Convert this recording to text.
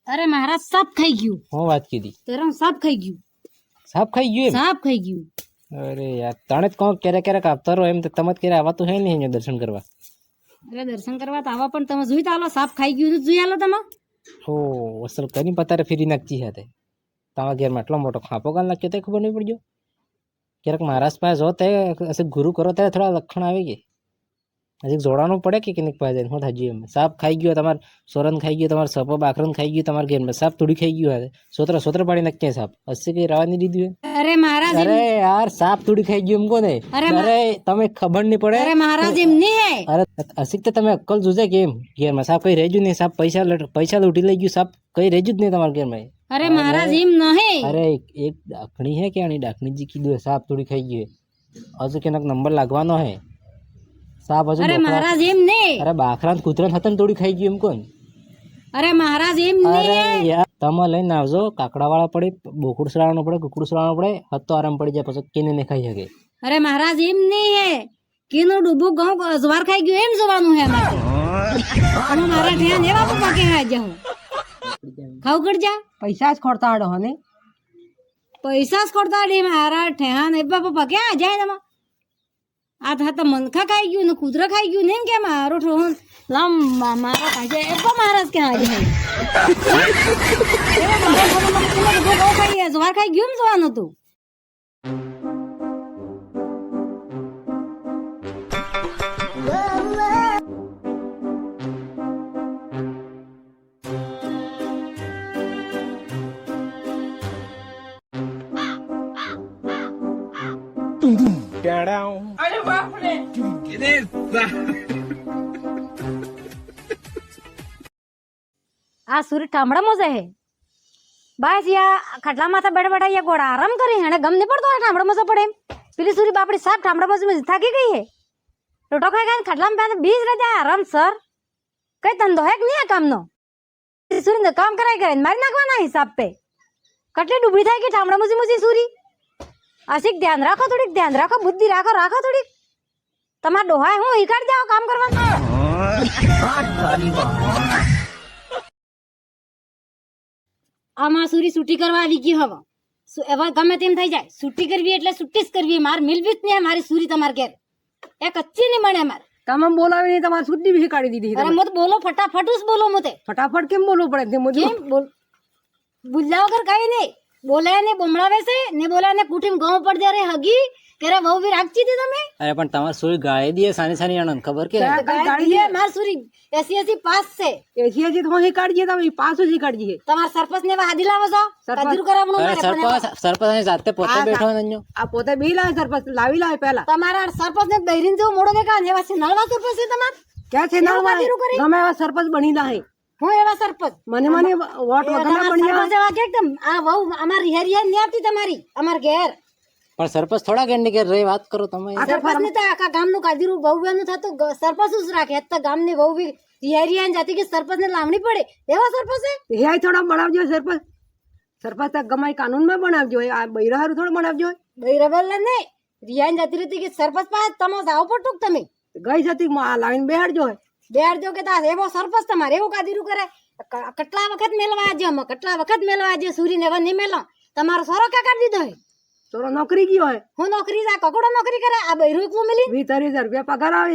અરે મહારાજ સાપ ખાઈ ગયું. હું વાત કીધી તેરમ સાપ ખાઈ ગયું. સાપ ખાઈ ગયું એમ? સાપ ખાઈ ગયું. અરે યાર તણે જ કહો ક્યારેક આવતા રહો એમ તો તમે ક્યારે આવતું હે નહીં અહીંયા દર્શન કરવા. અરે દર્શન કરવા તો આવા પણ તમે જોઈ તો આલો સાપ ખાઈ ગયું તો જોઈ આલો તમે. ઓ અસલ કરી પતારે ફેરી નાખતી હતી તમારા ઘેરમાં એટલો મોટો ખાંપો કાલ નાખ્યો તે ખબર નહીં પડજો. ક્યારેક મહારાજ પાસે જો તે હશે ગુરુ કરો ત્યારે થોડા લક્ષણ આવે કે હજી જોડાનું પડે કે કેની પાસે જાય શું થાય એમ. સાપ ખાઈ ગયો તમારે સોરન ખાઈ ગયો તમારે સપો બાખરન ખાઈ ગયું તમારા ઘેરમાં સાપ થોડી ખાઈ ગયું હશે સોત્ર પાડી નાખીએ સાપ હશે કઈ રવા નહીં દીધું. અરે મહારાજ અરે યાર સાપ થોડી ખાઈ ગયું એમ કોને? અરે તમે ખબર નહીં પડે. અરે મહારાજ એમ નહીં હે. અરે હસીક તો તમે અક્કલ જોજે કેમ ઘેરમાં સાપ કઈ રહેજુ નહીં. સાપ પૈસા લૂંટી લઈ ગયું સાપ કઈ રહેજુ જ નહીં તમારા ઘેરમાં. અરે મહારાજ એમ નહીં. અરે એક ડાકણી હે કે આની ડાકણીજી કીધું સાપ થોડી ખાઈ ગયું હજુ કેનાક નંબર લાગવાનો હે સાપ હજુ. અરે મહારાજ એમ નહીં. અરે બાખરા કૂતરા હતા થોડી ખાઈ ગયું એમ કોણ? અરે મહારાજ એમ નહીં. અરે યાર તમે લઈને આવજો કાકડા વાળા પડે બોકડું સડાવવાનું પડે કુકડું સડાવવાનું પડે હતો આરામ પડી જાય પછી કેને નહીં ખાઈ શકે. અરે મહારાજ એમ નહીં હે કેનું ડૂબું ઘઉં અજવાર ખાઈ ગયું એમ જોવાનું હે મારે. તમે મારા ધ્યાન એવા પપ્પા કે હા જાઉં ખાવ કરજા પૈસા જ ખોરતા હડો ને પૈસા જ ખોરતા ડે મારા ઠેહાન એવા પપ્પા ક્યાં જાય તમે. આ તો મનખા ખાઈ ગયું ને કૂતરા ખાઈ ગયું ને એમ કે મારો ઠોહન લાંબા મારા ખાઈ જાય એવા મહારાજ ક્યાં જાય અજવાર ખાઈ ગયું એમ જોવાનું હતું. આ સુરી ઠામડામાં જ હે બસ યા ખટલા માથા બેઠા બેઠા યા ગોળા આરામ કરી એને ગમ નહીં પડતો ઠામડામાં જ પડે એમ. પેલી સુરી બાપડી સાફ ઠામડામાં જ થાકી ગઈ હે રોટો ખાઈ ખાઈને ખટલામાં પહેલા બીજ રહે આરામ સર કઈ ધંધો હે કે નહીં આ કામનો. સુરી કામ કરાય કરે મારી નાખવાના હિસાબ પે કટલી ડૂબડી થાય કે ઠામડા મુજી સુરી. આશિક ધ્યાન રાખો થોડીક ધ્યાન રાખો બુદ્ધિ રાખો થોડીક. તમારા ડોહાય હું ઈકાડ જાઓ કામ કરવા. આમાં સુરી છૂટી કરવા આવી ગઈ હવે એવા ગમે તેમ થઈ જાય છૂટી કરવી એટલે છૂટી જ કરવી. માર મિલવી જ નહીં મારી સુરી તમારે ઘેર એ કચ્ચી નહીં બને મારે. તમે બોલાવીને તમારી સુટ્ટી બી કાઢી દીધી. અરે મત બોલો ફટાફટ જ બોલો મતે ફટાફટ કેમ બોલવું પડે કેમ બોલ બુલ્લા વગર કઈ નહીં બોલે ને બોમડાવે છે ને બોલે ને કુટીમ ઘઉં પડ દે રે હગી કેરે બહુ બી રાખતી હતી તમે. અરે પણ તમારે સુરી ગાળી દે સાની આનંદ ખબર કે ગાડી માર સુરી 80 પાસ છે. 80 તો હી કાઢીએ તમે પાછું જ કાઢીએ. તમાર સરપંચ ને હાદી લાવો છો કદીર કરાવણું મારે. સરપંચ જાતે પોતે બેઠો નન્યો આ પોતે બી લાવે સરપંચ લાવી લાવે પહેલા. તમારા સરપંચ ને બૈરીન જેવો મોડો દેખા ને એવા છે નળવા સરપંચ છે તમાર ક્યાં છે નળવા ગમે એવા સરપંચ બની લાહે. હું એવા સરપંચ મને વોટ વગરના બની સરપંચ એવા કે એકદમ આ વહુ અમાર રિહરિયા ની આવતી તમારી અમાર ઘેર. પણ સરપંચ થોડા ઘેર ની ઘેર રહી વાત કરો તમે. સરપંચ ને તો આખા ગામ નું કાદીરું બહુ બેનું થતું સરપંચ જ રાખે તો ગામ ની બહુ બી રિહરિયા ને જાતી કે સરપંચ ને લાવણી પડે એવા સરપંચ છે. હે થોડા બનાવજો સરપંચ. સરપંચ ગમાઈ કાનૂન માં બનાવજો આ બૈરાહારું થોડું બનાવજો. બૈરાબલ ને રિયા જાતી રહેતી કે સરપંચ પાસે તમે જાવ પડતું તમે ગઈ જતી લાવીને બેહાડજો બેહાડજો કે તા એવો સરપંચ તમારે એવું કાદીરું કરે. કેટલા વખત મેલવા આજે અમે કેટલા વખત મેલવા આજે સુરી ને નહીં મેલો તમારો સોરો ક્યાં કાઢી દીધો હે. સોરો નોકરી ગયો હે. હું નોકરી જા કકોડો નોકરી કરે આ બૈરું એકલું મિલી 20,000 રૂપિયા પગાર આવે.